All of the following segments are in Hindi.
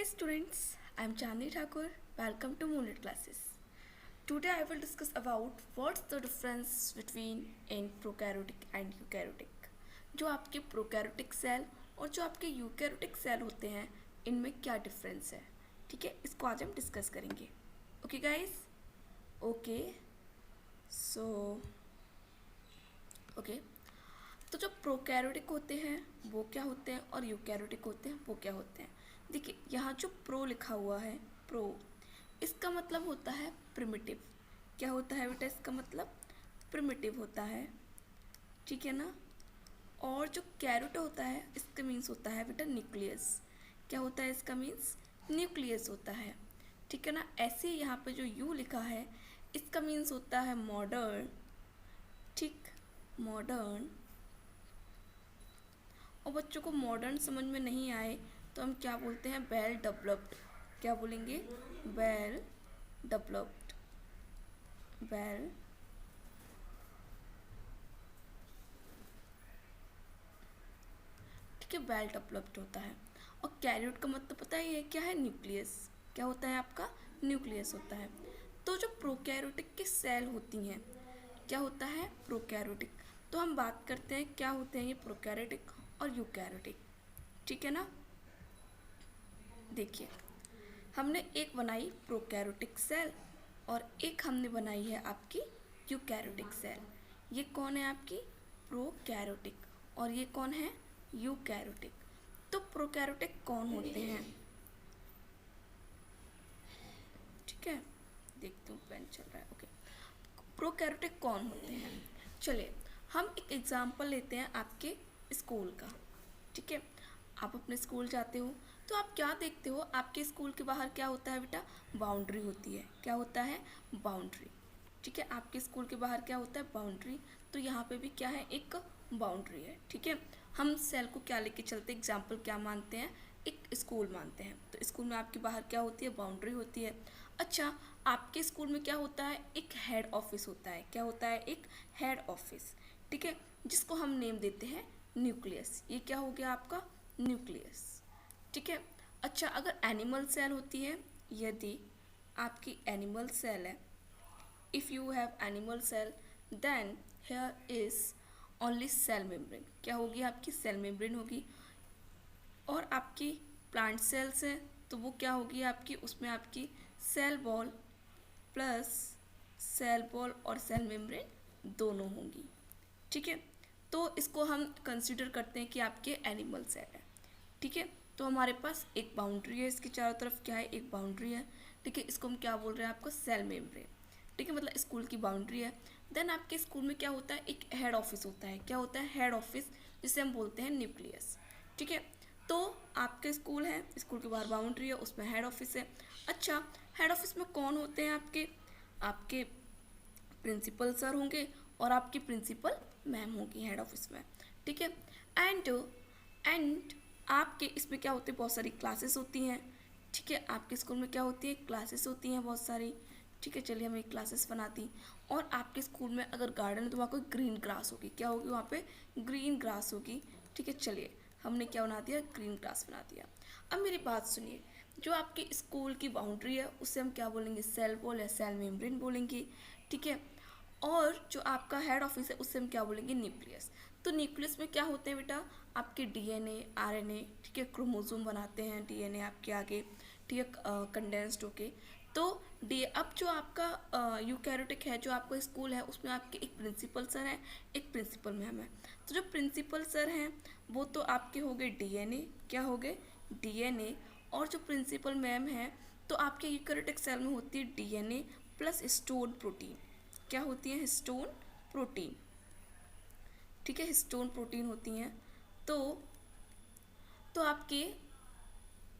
students, I am Chandni Thakur. Welcome to Moonlit Classes. Today I will discuss about what's the difference between in prokaryotic and eukaryotic. जो आपके प्रोकैरियोटिक सेल और जो आपके यूकैरियोटिक सेल होते हैं इनमें क्या डिफरेंस है, ठीक है, इसको आज हम डिस्कस करेंगे. Okay guys, okay so okay तो जो प्रोकैरियोटिक होते हैं वो क्या होते हैं और यूकैरियोटिक होते हैं वो क्या होते हैं. देखिए यहाँ जो प्रो लिखा हुआ है, प्रो, इसका मतलब होता है प्रिमिटिव. क्या होता है बेटा, इसका मतलब प्रिमिटिव होता है, ठीक है ना. और जो कैरोट होता है इसका मीन्स होता है बेटा न्यूक्लियस. क्या होता है इसका मीन्स, न्यूक्लियस होता है, ठीक है ना. ऐसे ही यहाँ पे जो यू लिखा है इसका मीन्स होता है मॉडर्न, ठीक, मॉडर्न. और बच्चों को मॉडर्न समझ में नहीं आए तो हम क्या बोलते हैं, वेल डेवलप्ड. क्या बोलेंगे, वेल डेवलप्ड, वेल ठीक है, वेल डेवलप्ड होता है. और कैरियोट का मतलब पता है क्या है, न्यूक्लियस. क्या होता है आपका, न्यूक्लियस होता है. तो जो प्रोकैरियोटिक के सेल होती हैं, क्या होता है प्रोकैरियोटिक. तो हम बात करते हैं क्या होते हैं ये प्रोकैरियोटिक और यूकैरियोटिक, ठीक है ना. देखिए हमने एक बनाई प्रोकैरियोटिक सेल और एक हमने बनाई है आपकी यूकैरियोटिक सेल. ये कौन है आपकी प्रोकैरियोटिक और ये कौन है यूकैरियोटिक. तो प्रोकैरियोटिक कौन होते हैं, ठीक है, देखते हूँ पेन चल रहा है. ओके, प्रोकैरियोटिक कौन होते हैं. चलिए हम एक एग्जांपल लेते हैं आपके स्कूल का, ठीक है. आप अपने स्कूल जाते हो तो आप क्या देखते हो, आपके स्कूल के बाहर क्या होता है बेटा, बाउंड्री होती है. क्या होता है, बाउंड्री, ठीक है. आपके स्कूल के बाहर क्या होता है, बाउंड्री. तो यहाँ पे भी क्या है, एक बाउंड्री है, ठीक है. हम सेल को क्या लेके चलते हैं, एग्जाम्पल क्या मानते हैं, एक स्कूल मानते हैं. तो स्कूल में आपके बाहर क्या होती है, बाउंड्री होती है. अच्छा, आपके स्कूल में क्या होता है, एक हेड ऑफिस होता है. क्या होता है, एक हेड ऑफिस, ठीक है, जिसको हम नेम देते हैं न्यूक्लियस. ये क्या हो गया आपका, न्यूक्लियस, ठीक है. अच्छा, अगर एनिमल सेल होती है, यदि आपकी एनिमल सेल है, if you have animal cell then here is only cell membrane. क्या होगी आपकी, सेल मेम्ब्रेन होगी. और आपकी प्लांट सेल्स है तो वो क्या होगी आपकी, उसमें आपकी cell wall plus cell wall और सेल मेम्ब्रेन दोनों होंगी, ठीक है. तो इसको हम कंसीडर करते हैं कि आपके एनिमल सेल है, ठीक है. तो हमारे पास एक बाउंड्री है, इसके चारों तरफ क्या है, एक बाउंड्री है, ठीक है. इसको हम क्या बोल रहे हैं, आपका सेल मेम्ब्रेन, ठीक है, मतलब स्कूल की बाउंड्री है. देन आपके स्कूल में क्या होता है, एक हेड ऑफिस होता है. क्या होता है, हेड ऑफिस, जिसे हम बोलते हैं न्यूक्लियस, ठीक है. तो आपके स्कूल है, स्कूल के बाहर बाउंड्री है, उसमें हेड ऑफिस है. अच्छा, हेड ऑफिस में कौन होते हैं आपके, आपके प्रिंसिपल सर होंगे और आपकी प्रिंसिपल मैम होगी हेड ऑफिस में, ठीक है. एंड आपके इसमें क्या होते हैं, बहुत सारी क्लासेस होती हैं, ठीक है. आपके स्कूल में क्या होती है, क्लासेस होती हैं बहुत सारी, ठीक है. चलिए हम एक क्लासेस बनाती. और आपके स्कूल में अगर गार्डन है तो वहाँ कोई ग्रीन ग्रास होगी. क्या होगी वहाँ पे, ग्रीन ग्रास होगी, ठीक है. चलिए हमने क्या बना दिया, ग्रीन ग्रास बना दिया. अब मेरी बात सुनिए, जो आपकी स्कूल की बाउंड्री है उसे हम क्या बोलेंगे, सेल वॉल या सेल मेम्ब्रेन बोलेंगे, ठीक है. और जो आपका हेड ऑफिस है उससे हम क्या बोलेंगे, न्यूक्लियस. तो न्यूक्लियस में क्या होते हैं बेटा, आपके डीएनए आरएनए, ठीक है, क्रोमोसोम बनाते हैं डीएनए आपके आगे, ठीक है, कंडेंस्ड होके. तो डी अब जो आपका यूकैरियोटिक है, जो आपका स्कूल है, उसमें आपके एक प्रिंसिपल सर हैं, एक प्रिंसिपल मैम है. तो जो प्रिंसिपल सर हैं वो तो आपके हो गए डीएनए, क्या हो गए, डीएनए. और जो प्रिंसिपल मैम है तो आपके यूकैरियोटिक सेल में होती है डीएनए प्लस हिस्टोन प्रोटीन. क्या होती है, हिस्टोन प्रोटीन, ठीक है, हिस्टोन प्रोटीन होती हैं. तो आपके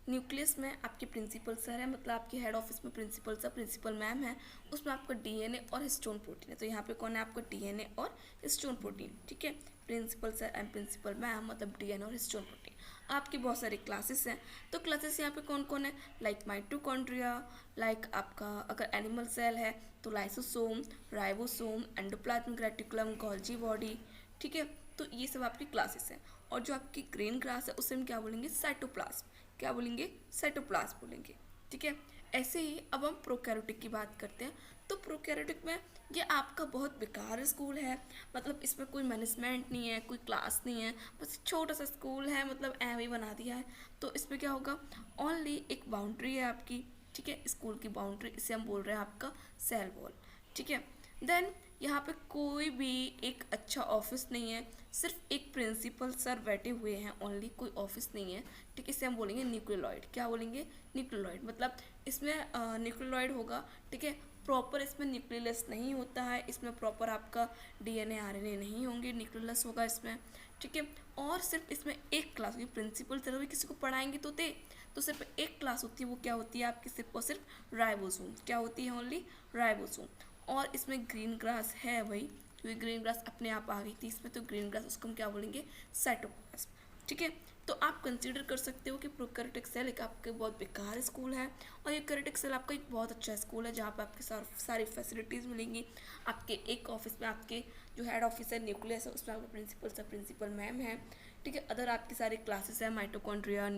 न्यूक्लियस में आपके प्रिंसिपल सर है, मतलब आपके हेड ऑफिस में प्रिंसिपल सर, प्रिंसिपल मैम है, उसमें आपका डीएनए और हिस्टोन प्रोटीन है. तो यहाँ पे कौन है, आपका डीएनए और हिस्टोन प्रोटीन, ठीक है. Principal sir and principal ma'am, मतलब डीएनए और हिस्टोन प्रोटीन. आपकी बहुत सारी क्लासेस हैं. तो क्लासेस यहाँ पे कौन कौन है, लाइक माइटोकॉन्ड्रिया, लाइक आपका अगर एनिमल सेल है तो lysosome, ribosome, endoplasmic reticulum, Golgi body, ठीक है. तो ये सब आपकी क्लासेस हैं. और जो आपकी ग्रीन ग्रास है उसे हम क्या बोलेंगे, साइटोप्लाज्म. क्या बोलेंगे, साइटोप्लाज्म बोलेंगे। ठीक है, ऐसे ही अब हम प्रोकैरियोटिक की बात करते हैं। तो प्रोकैरियोटिक में ये आपका बहुत बेकार स्कूल है, मतलब इसमें कोई मैनेजमेंट नहीं है, कोई क्लास नहीं है, बस छोटा सा स्कूल है, मतलब ऐਵੇਂ ही बना दिया है। तो इसमें क्या होगा, ओनली एक बाउंड्री है आपकी, ठीक है, स्कूल की बाउंड्री, इसे हम बोल रहे हैं आपका सेल वॉल। ठीक है, देन यहाँ पे कोई भी एक अच्छा ऑफिस नहीं है, सिर्फ एक प्रिंसिपल सर बैठे हुए हैं, ओनली कोई ऑफिस नहीं है। ठीक है, इसे हम बोलेंगे न्यूक्लियोलॉइड। क्या बोलेंगे, न्यूक्लियोलॉइड, मतलब इसमें न्यूक्लियोलॉइड होगा। ठीक है, प्रॉपर इसमें न्यूक्लियस नहीं होता है, इसमें प्रॉपर आपका डीएनए आरएनए नहीं होंगे, न्यूक्लियस होगा इसमें। ठीक है, और सिर्फ इसमें एक क्लास होगी, प्रिंसिपल सर भी किसी को पढ़ाएंगे तो सिर्फ एक क्लास होती है, वो क्या होती है आपकी, सिर्फ और सिर्फ राइबोसोम। क्या होती है, ओनली राइबोसोम। और इसमें ग्रीन ग्रास है भाई, क्योंकि ग्रीन ग्रास अपने आप आ गई थी इसमें, तो ग्रीन ग्रास उसको हम क्या बोलेंगे, साइटोप्लाज्म। ठीक है, तो आप कंसीडर कर सकते हो कि प्रोकैरियोटिक सेल एक आपके बहुत बेकार स्कूल है, और यूकैरियोटिक सेल आपका एक बहुत अच्छा स्कूल है, जहाँ पर आपके सारी फैसिलिटीज़ मिलेंगी। आपके एक ऑफिस में आपके जो हेड ऑफिस है, न्यूक्लियस है, उसमें आपका प्रिंसिपल सर, प्रिंसिपल मैम है। ठीक है, अदर आपकी सारी क्लासेस है, माइटोकॉन्ड्रिया,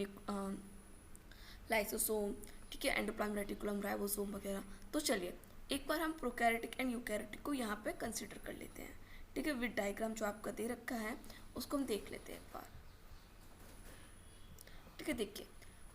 लाइसोसोम, ठीक है, एंडोप्लाज्म रेटिकुलम, राइबोसोम वगैरह। तो चलिए एक बार हम प्रोकैरियोटिक एंड यूकैरियोटिक को यहाँ पे कंसीडर कर लेते हैं। ठीक है, विद डायग्राम जो आपका दे रखा है उसको हम देख लेते हैं एक बार। ठीक है, देखिए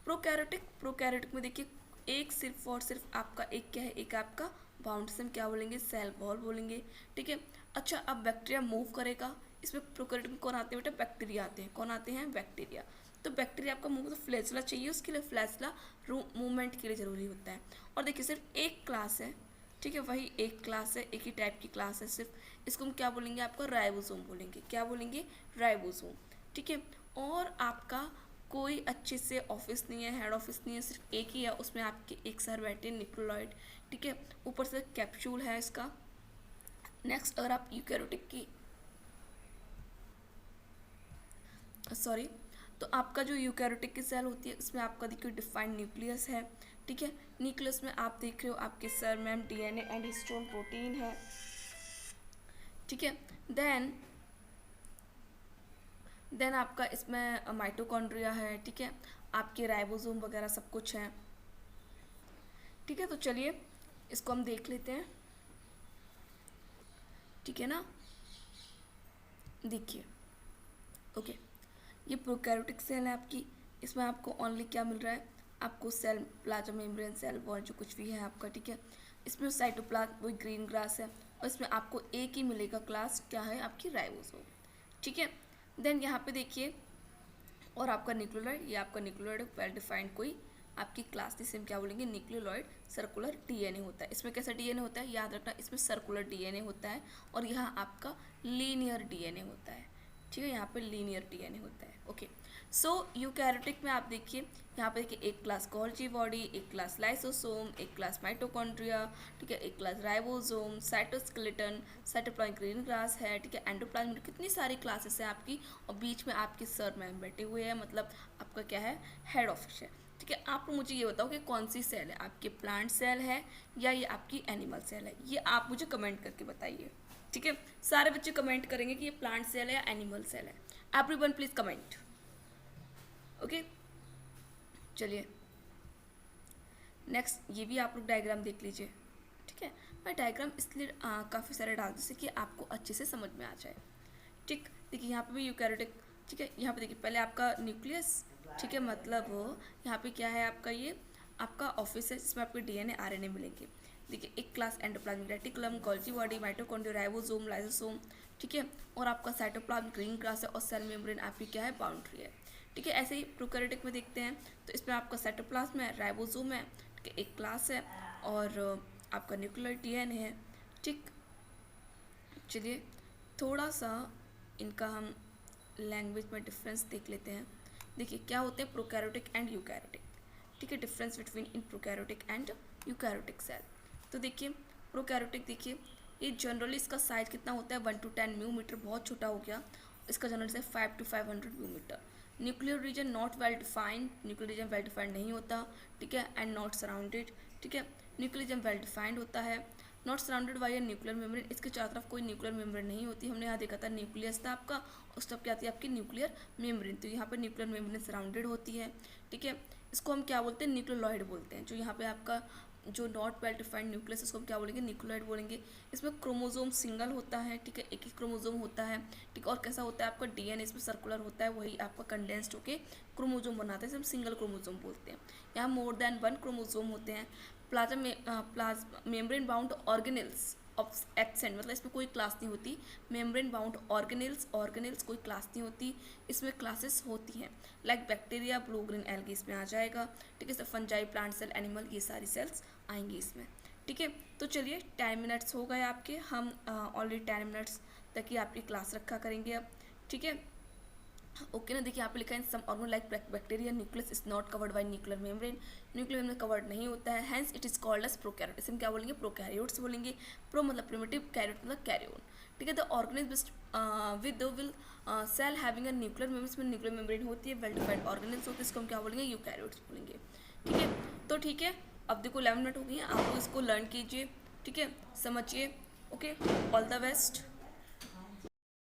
प्रोकैरियोटिक में देखिए एक सिर्फ और सिर्फ आपका एक क्या है, एक आपका बाउंड से हम क्या बोलेंगे, सेल वॉल बोलेंगे। ठीक है, अच्छा अब बैक्टीरिया मूव करेगा, इसमें प्रोकैरियोटिक में कौन आते हैं बेटा, बैक्टीरिया आते हैं। कौन आते हैं, बैक्टीरिया। तो बैक्टीरिया आपका मूव, तो फ्लैजला चाहिए, उसके लिए फ्लैजला मूवमेंट के लिए ज़रूरी होता है। और देखिए सिर्फ एक क्लास है, ठीक है, वही एक क्लास है, एक ही टाइप की क्लास है सिर्फ, इसको हम क्या बोलेंगे, आपका राइबोसोम बोलेंगे। क्या बोलेंगे, राइबोसोम। ठीक है, और आपका कोई अच्छे से ऑफिस नहीं है, हेड ऑफिस नहीं है, सिर्फ एक ही है, उसमें आपके एक सर बैठे, न्यूक्लियोलॉइड। ठीक है, ऊपर से कैप्सूल है इसका। नेक्स्ट अगर आप यूकैरियोटिक की सॉरी, तो आपका जो यूकैरियोटिक की सेल होती है उसमें आपका देखिए डिफाइंड न्यूक्लियस है। ठीक है, न्यूक्लियस में आप देख रहे हो आपके sir ma'am DNA and histone protein है। ठीक है, देन आपका इसमें माइटोकॉन्ड्रिया है। ठीक है, आपके राइबोसोम वगैरह सब कुछ है। ठीक है, तो चलिए इसको हम देख लेते हैं। ठीक है ना, देखिए ओके, ये प्रोकैरियोटिक सेल है आपकी, इसमें आपको ओनली क्या मिल रहा है, आपको cell plasma membrane, cell wall, जो कुछ भी है आपका। ठीक है, इसमें साइटोप्लाज्म वही ग्रीन ग्रास है, और इसमें आपको एक ही मिलेगा क्लास, क्या है आपकी राइबोसोम। ठीक है, देन यहाँ पे देखिए, और आपका न्यूक्लियोलॉइड, ये आपका न्यूक्लियोलॉइड वेल डिफाइंड कोई आपकी क्लास, जिसे हम क्या बोलेंगे, न्यूक्लियोलॉइड सर्कुलर डीएनए होता है। इसमें कैसा डीएनए होता है, याद रखना, इसमें सर्कुलर डीएनए होता है, और यहाँ आपका लीनियर डीएनए होता है। ठीक है, यहाँ पे लीनियर डीएनए होता है। ओके, सो यूकैरियोटिक में आप देखिए, यहाँ पे देखिए एक क्लास गोल्जी बॉडी, एक क्लास लाइसोसोम, एक क्लास माइटोकॉन्ड्रिया, ठीक है, एक class ribosome, cytoskeleton, cytoplasm green grass है। ठीक है, एंडोप्लाज्म, कितनी सारी क्लासेस है आपकी, और बीच में आपके सर मैम बैठे हुए हैं, मतलब आपका क्या है, हेड ऑफिस है। ठीक है, आप मुझे ये बताओ कि कौन सी सेल है आपकी, प्लांट सेल है या ये आपकी एनिमल सेल है, ये आप मुझे कमेंट करके बताइए। ठीक है, सारे बच्चे कमेंट करेंगे कि ये प्लांट सेल है या एनिमल सेल है। Everyone please comment. ओके, चलिए नेक्स्ट, ये भी आप लोग डायग्राम देख लीजिए। ठीक है, मैं डायग्राम इसलिए काफ़ी सारे डाल जिससे कि आपको अच्छे से समझ में आ जाए। ठीक, देखिए यहाँ पे भी यूकैरियोटिक। ठीक है, यहाँ पे देखिए पहले आपका न्यूक्लियस। ठीक है, मतलब यहाँ पे क्या है आपका, ये आपका ऑफिस है जिसमें आपके डीएनए आरएनए मिलेंगे। देखिए एक class endoplasmic reticulum, Golgi body, mitochondria, ribosome, lysosome. ठीक है, और आपका साइटोप्लाज्म ग्रीन ग्रास है, और सेल मेम्ब्रेन आपकी क्या है, बाउंड्री है। ठीक है, ऐसे ही प्रोकैरियोटिक में देखते हैं, तो इसमें आपका साइटोप्लाज्म है, राइबोसोम है, ठीक है, एक क्लास है, और आपका न्यूक्लियर डीएनए है। ठीक, चलिए थोड़ा सा इनका हम लैंग्वेज में डिफरेंस देख लेते हैं। देखिए क्या होते हैं प्रोकैरियोटिक एंड यूकैरियोटिक। ठीक है, difference between in prokaryotic and eukaryotic cell. तो देखिए प्रोकैरियोटिक, देखिए ये जनरली इसका साइज कितना होता है, 1 to 10 म्यूमीटर, बहुत छोटा हो गया। इसका जनरल से 5 to 500 mu metre. Nuclear region not well defined, nuclear region well defined नहीं होता। ठीक है, एंड नॉट सराउंडेड। ठीक है, न्यूक्लियर रीजन वेल डिफाइंड होता है, not surrounded by a nuclear membrane, इसके चारों तरफ कोई न्यूक्लियर मेम्ब्रेन नहीं होती। हमने यहाँ देखा था न्यूक्लियस था आपका, उस तरफ क्या आती है आपकी न्यूक्लियर मेम्ब्रेन, तो यहाँ पर न्यूक्लियर मेम्ब्रेन सराउंडेड होती है। ठीक है, इसको हम क्या बोलते हैं, न्यूक्लियोलॉइड बोलते हैं। जो यहाँ पे आपका जो नॉट वेल डिफाइंड न्यूक्लियस, इसको हम क्या बोलेंगे, न्यूक्लियोलॉइड बोलेंगे। इसमें क्रोमोसोम सिंगल होता है, ठीक है, एक ही क्रोमोसोम होता है, ठीक है। और कैसा होता है आपका डीएनए इसमें सर्कुलर होता है, वही आपका कंडेंस्ड होके क्रोमोसोम बनाता है, इसे हम सिंगल क्रोमोसोम बोलते हैं। यहाँ मोर देन वन क्रोमोसोम होते हैं। Plasma membrane bound organelles of accent, मतलब इसमें कोई क्लास नहीं होती। मेम्ब्रेन बाउंड ऑर्गेनेल्स कोई क्लास नहीं होती, इसमें क्लासेस होती हैं। Like bacteria, blue green algae इसमें आ जाएगा, ठीक है। फंजाई, प्लांट सेल, एनिमल, ये सारी सेल्स आएंगी इसमें, ठीक है। तो चलिए 10 मिनट्स हो गए आपके, हम ऑलरेडी 10 मिनट्स तक ही आपकी क्लास रखा करेंगे अब, ठीक है। ओके ना, देखिए यहाँ पे लिखा है some organ like bacteria nucleus is not covered by nuclear membrane, nuclear membrane covered नहीं होता है, hence it is called as prokaryote. इसमें क्या बोलेंगे, प्रोकैरियोट्स बोलेंगे। प्रो मतलब प्रिमिटिव, कैरियोट मतलब कैरियोन, ठीक है। The organism with will cell having a nuclear membrane, इसमें न्यूक्लियर मेम्ब्रेन होती है, वेल डिफाइंड ऑर्गेनिल्स होते हैं, इसको हम क्या बोलेंगे, यूकैरियोट्स बोलेंगे, ठीक है। तो ठीक है, अब देखो 11 मिनट हो गई हैं, आप लोग इसको लर्न कीजिए, ठीक है, समझिए। Okay, all the best.